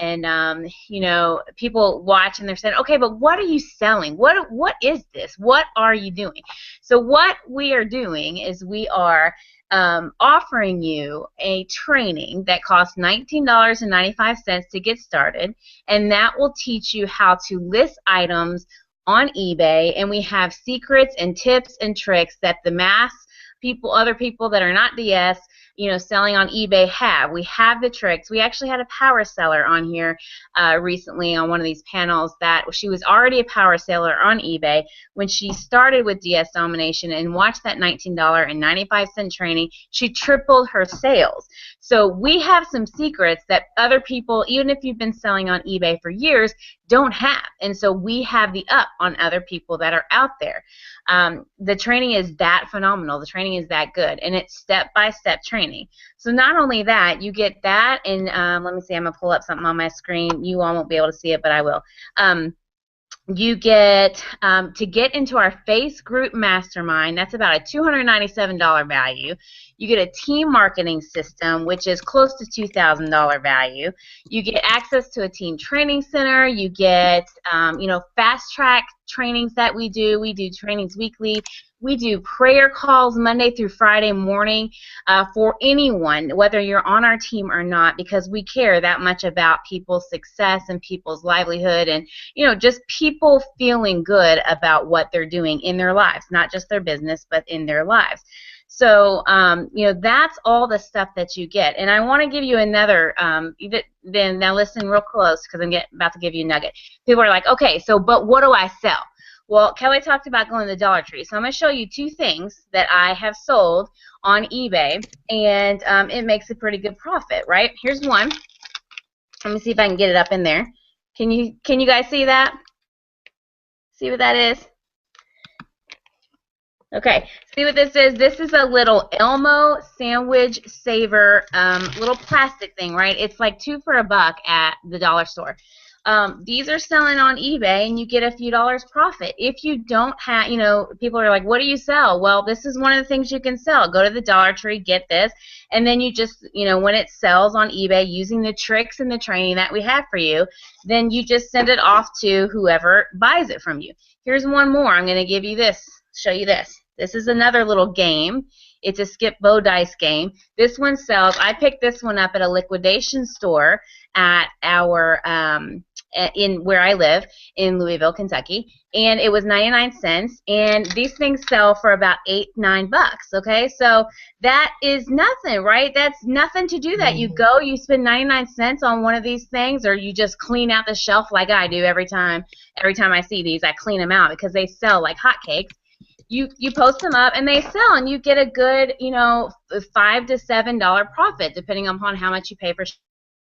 people watch and they're saying, okay, but what are you selling? What is this? What are you doing? So what we are doing is we are offering you a training that costs $19.95 to get started, and that will teach you how to list items on eBay, and we have secrets and tips and tricks that the mass people, other people that are not DS, selling on eBay have. We have the tricks. We actually had a power seller on here recently on one of these panels that she was already a power seller on eBay when she started with DS Domination and watched that $19.95 training. She tripled her sales. So we have some secrets that other people, even if you've been selling on eBay for years, don't have. And so we have the up on other people that are out there. The training is that phenomenal. The training is that good. And it's step-by-step training. So not only that, you get that, and let me see, I'm going to pull up something on my screen. You all won't be able to see it, but I will. You get to get into our Face Group Mastermind. That's about a $297 value. You get a team marketing system, which is close to $2,000 value. You get access to a team training center. You get, fast track trainings that we do. We do trainings weekly. We do prayer calls Monday through Friday morning for anyone, whether you're on our team or not, because we care that much about people's success and people's livelihood and, just people feeling good about what they're doing in their lives, not just their business, but in their lives. So, you know, that's all the stuff that you get. And I want to give you another, then now listen real close because I'm about to give you a nugget. People are like, okay, so, but what do I sell? Well, Kelly talked about going to the Dollar Tree. So I'm going to show you two things that I have sold on eBay, and it makes a pretty good profit, right? Here's one. Let me see if I can get it up in there. Can you guys see that? See what that is? Okay, see what this is? This is a little Elmo sandwich saver little plastic thing, right? It's like 2 for $1 at the dollar store. These are selling on eBay, and you get a few dollars profit. If you don't have, you know, people are like, what do you sell? Well, this is one of the things you can sell. Go to the Dollar Tree, get this, and then you just, you know, when it sells on eBay using the tricks and the training that we have for you, then you just send it off to whoever buys it from you. Here's one more. I'm going to give you this, show you this. This is another little game. It's a skip bow dice game. This one sells. I picked this one up at a liquidation store at our in where I live in Louisville, Kentucky, and it was 99 cents. And these things sell for about $8-9. Okay, so that is nothing, right? That's nothing to do that. You go, you spend 99 cents on one of these things, or you just clean out the shelf like I do every time. Every time I see these, I clean them out because they sell like hotcakes. You post them up and they sell, and you get a good, you know, $5 to $7 profit depending upon how much you pay for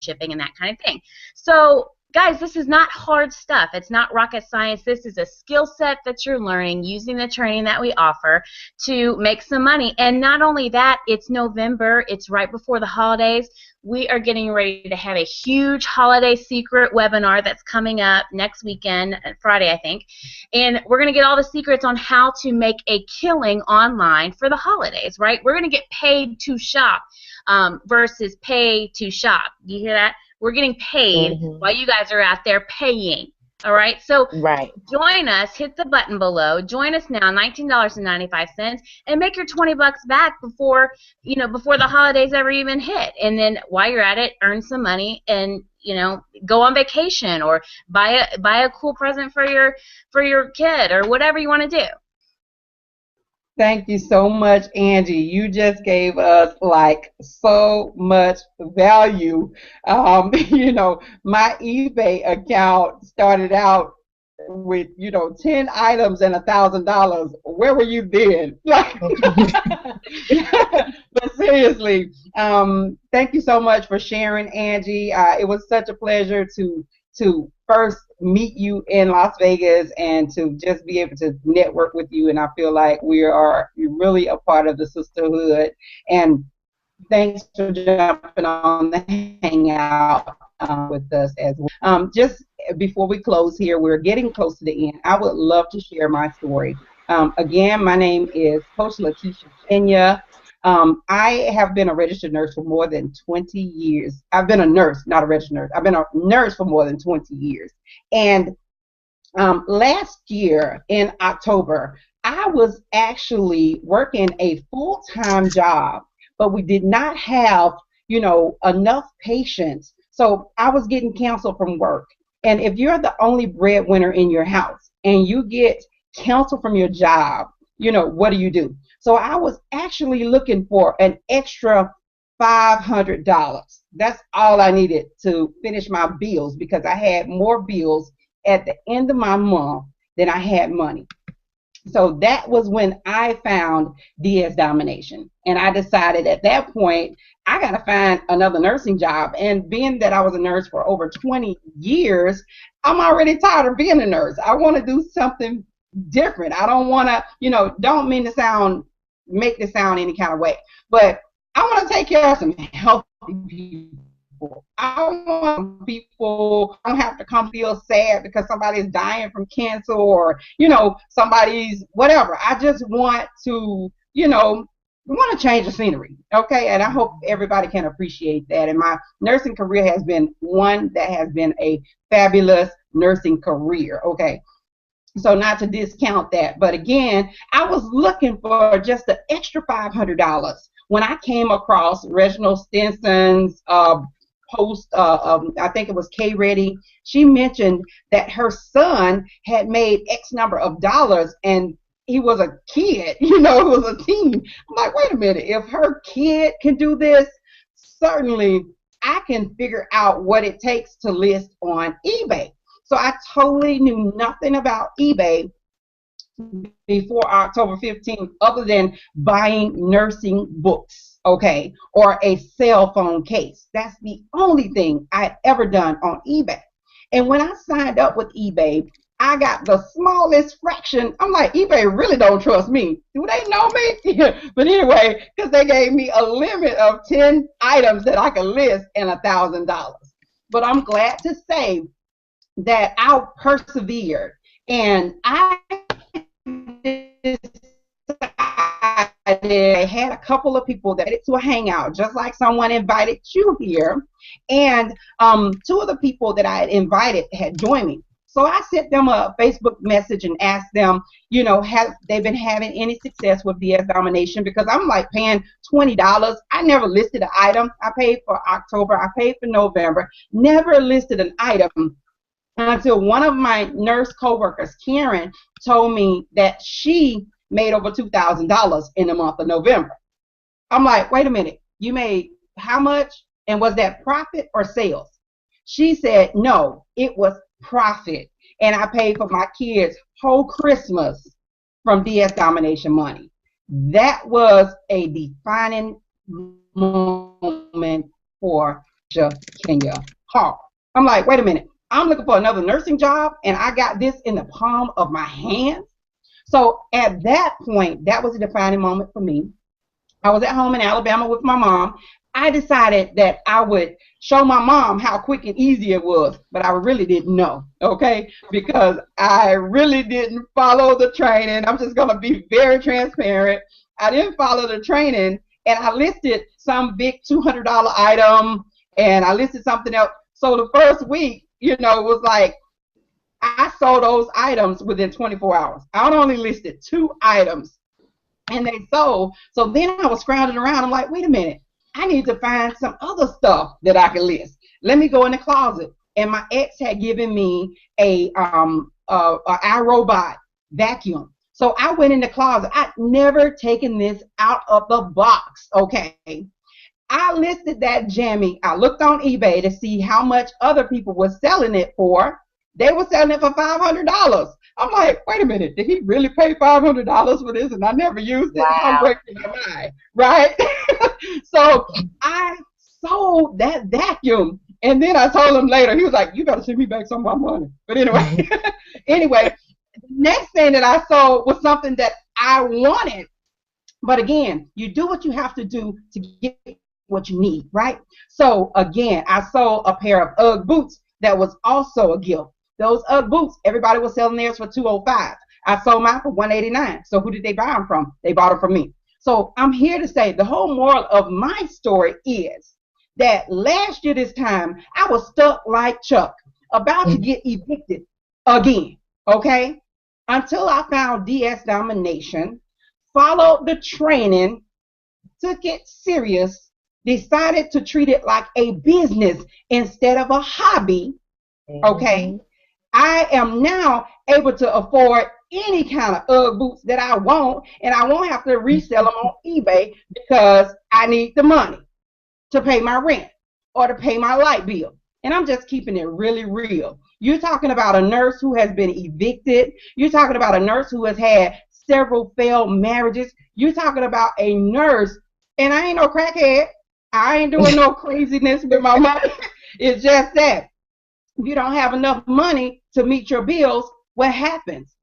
shipping and that kind of thing. So guys, this is not hard stuff. It's not rocket science. This is a skill set that you're learning using the training that we offer to make some money. And not only that, it's November. It's right before the holidays. We are getting ready to have a huge holiday secret webinar that's coming up next weekend, Friday, I think. And we're going to get all the secrets on how to make a killing online for the holidays, right? We're going to get paid to shop versus pay to shop. Do you hear that? We're getting paid while you guys are out there paying. All right, so join us. Hit the button below. Join us now, $19.95, and make your $20 back before before the holidays ever even hit. And then while you're at it, earn some money and go on vacation or buy a cool present for your kid or whatever you want to do. Thank you so much, Angie. You just gave us like so much value. My eBay account started out with 10 items and $1,000. Where were you then? But seriously, thank you so much for sharing, Angie. It was such a pleasure to first meet you in Las Vegas and to just be able to network with you, and I feel like you're really a part of the sisterhood. And thanks for jumping on the Hangout with us as well. Just before we close here, we're getting close to the end. I would love to share my story. Again, my name is Coach Lakeisha Kenya. I have been a registered nurse for more than 20 years. I've been a nurse, not a registered nurse. I've been a nurse for more than 20 years. And last year in October, I was actually working a full-time job, but we did not have, enough patients. So I was getting canceled from work. And if you're the only breadwinner in your house and you get canceled from your job, what do? So I was actually looking for an extra $500. That's all I needed to finish my bills because I had more bills at the end of my month than I had money. So that was when I found DS Domination. And I decided at that point, I got to find another nursing job. And being that I was a nurse for over 20 years, I'm already tired of being a nurse. I want to do something different. I don't want to, don't mean to make this sound any kind of way, but I want to take care of some healthy people. I want people don't have to come feel sad because somebody's dying from cancer or, somebody's whatever. I just want to, want to change the scenery, okay? And I hope everybody can appreciate that. And my nursing career has been one that has been a fabulous nursing career, okay? So not to discount that, but again, I was looking for just the extra $500 when I came across Reginald Stinson's post. I think it was K Ready. She mentioned that her son had made X number of dollars, and he was a kid, he was a teen. I'm like, wait a minute, if her kid can do this, certainly I can figure out what it takes to list on eBay. So I totally knew nothing about eBay before October 15th other than buying nursing books, okay, or a cell phone case. That's the only thing I'd ever done on eBay. And when I signed up with eBay, I got the smallest fraction. I'm like, eBay really don't trust me. Do they know me? But anyway, because they gave me a limit of 10 items that I could list and $1,000. But I'm glad to say that I persevered, and I had a couple of people that invited to a hangout, just like someone invited you here, and two of the people that I had invited had joined me. So I sent them a Facebook message and asked them, have they been having any success with DS Domination? Because I'm like paying $20. I never listed an item. I paid for October. I paid for November. Never listed an item until one of my nurse coworkers, Karen, told me that she made over $2,000 in the month of November. I'm like, wait a minute. You made how much? And was that profit or sales? She said, no, it was profit. And I paid for my kids' whole Christmas from DS Domination money. That was a defining moment for Kenya Hall. I'm like, wait a minute. I'm looking for another nursing job, and I got this in the palm of my hands. So at that point, that was a defining moment for me. I was at home in Alabama with my mom. I decided that I would show my mom how quick and easy it was, but I really didn't know, okay? Because I really didn't follow the training. I'm just going to be very transparent. I didn't follow the training, and I listed some big $200 item, and I listed something else. So the first week, it was like I sold those items within 24 hours. I only listed 2 items, and they sold. So then I was scrounging around. I'm like, wait a minute. I need to find some other stuff that I can list. Let me go in the closet. And my ex had given me a iRobot vacuum. So I went in the closet. I'd never taken this out of the box, okay? I listed that jammy. I looked on eBay to see how much other people were selling it for. They were selling it for $500. I'm like, wait a minute, did he really pay $500 for this and I never used it? Wow. I'm breaking my mind, right? So I sold that vacuum, and then I told him later, he was like, you better send me back some of my money. But anyway, the next thing that I sold was something that I wanted. But again, you do what you have to do to get what you need, right? So again, I sold a pair of UGG boots that was also a gift. Those UGG boots, everybody was selling theirs for $205. I sold mine for $189. So who did they buy them from? They bought them from me. So I'm here to say the whole moral of my story is that last year this time, I was stuck like Chuck, about to get evicted again, okay? Until I found DS Domination, followed the training, took it serious, decided to treat it like a business instead of a hobby, okay? I am now able to afford any kind of UGG boots that I want, and I won't have to resell them on eBay because I need the money to pay my rent or to pay my light bill. And I'm just keeping it really real. You're talking about a nurse who has been evicted. You're talking about a nurse who has had several failed marriages. You're talking about a nurse, and I ain't no crackhead. I ain't doing no craziness with my money. It's just that if you don't have enough money to meet your bills, what happens?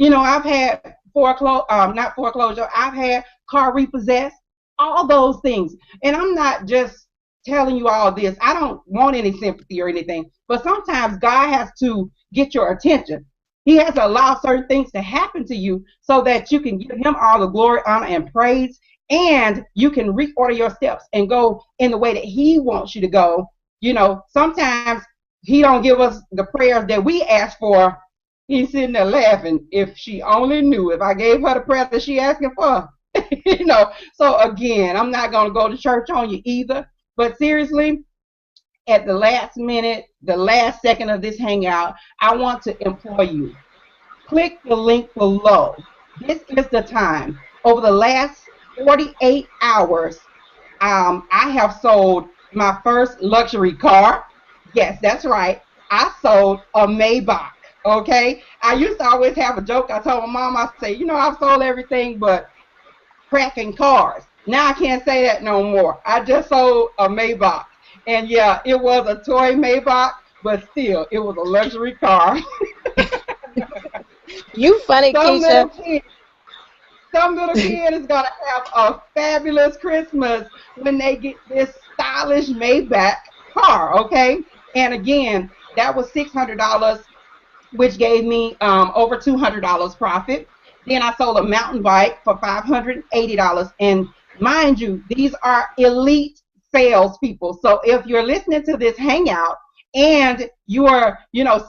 I've had not foreclosure, I've had car repossessed, all those things. And I'm not just telling you all this. I don't want any sympathy or anything. But sometimes God has to get your attention. He has to allow certain things to happen to you so that you can give him all the glory, honor, and praise, and you can reorder your steps and go in the way that he wants you to go. Sometimes he don't give us the prayers that we ask for. He's sitting there laughing. If she only knew, if I gave her the prayer that she asking for. So again, I'm not going to go to church on you either. But seriously, at the last minute, the last second of this hangout, I want to implore you. Click the link below. this is the time. Over the last 48 hours, I have sold my first luxury car. Yes, that's right. I sold a Maybach. Okay. I used to always have a joke. I told my mom, I say, I've sold everything but cracking cars. Now I can't say that no more. I just sold a Maybach. And yeah, it was a toy Maybach, but still, it was a luxury car. You funny, Keisha. Some little kid is going to have a fabulous Christmas when they get this stylish Maybach car, okay? And again, that was $600, which gave me over $200 profit. Then I sold a mountain bike for $580. And mind you, these are elite salespeople. So if you're listening to this hangout and you are,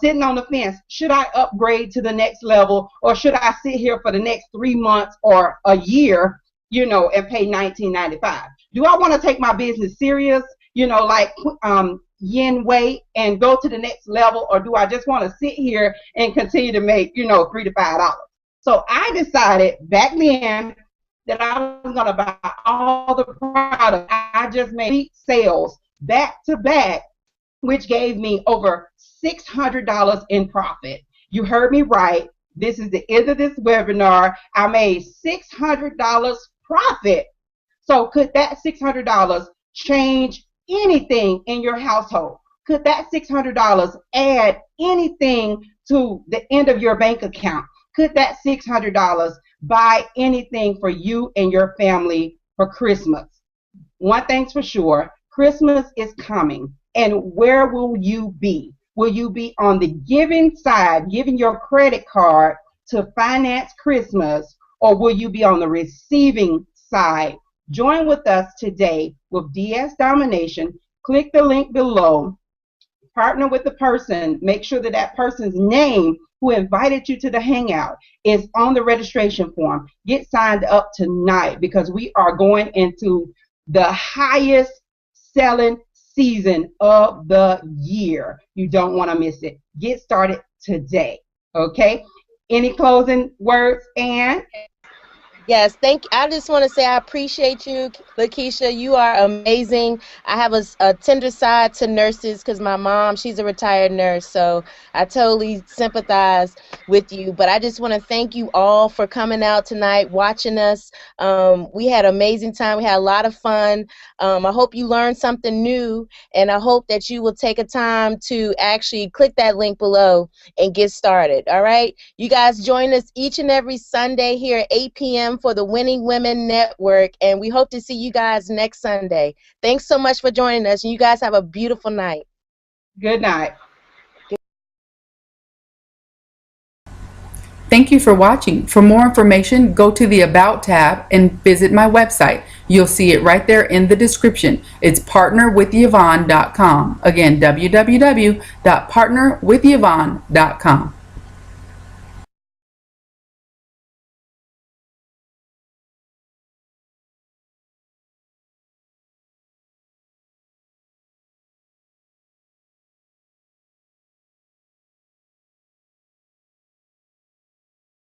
sitting on the fence, should I upgrade to the next level, or should I sit here for the next 3 months or a year, and pay $19.95? Do I want to take my business serious, like yen weight and go to the next level, or do I just want to sit here and continue to make, $3 to $5? So I decided back then that I was going to buy all the products. I just made sales back to back, which gave me over $600 in profit. You heard me right. This is the end of this webinar. I made $600 profit. So could that $600 change anything in your household? Could that $600 add anything to the end of your bank account? Could that $600 buy anything for you and your family for Christmas? One thing's for sure, Christmas is coming. And where will you be? Will you be on the giving side, giving your credit card to finance Christmas, or will you be on the receiving side? Join with us today with DS Domination. Click the link below. Partner with the person. Make sure that that person's name who invited you to the hangout is on the registration form. Get signed up tonight, because we are going into the highest selling season of the year. You don't want to miss it. Get started today. Okay? Any closing words, Ann? Yes, I just want to say I appreciate you, Lakeisha. You are amazing. I have a tender side to nurses because my mom, she's a retired nurse, so I totally sympathize with you. But I just want to thank you all for coming out tonight, watching us. We had an amazing time. We had a lot of fun. I hope you learned something new, and I hope that you will take a time to actually click that link below and get started. All right? You guys join us each and every Sunday here at 8 p.m. for the Winning Women Network, and we hope to see you guys next Sunday. Thanks so much for joining us, and you guys have a beautiful night. Good night. Thank you for watching. For more information, go to the About tab and visit my website. You'll see it right there in the description. It's partnerwithyvonne.com. Again, www.partnerwithyvonne.com.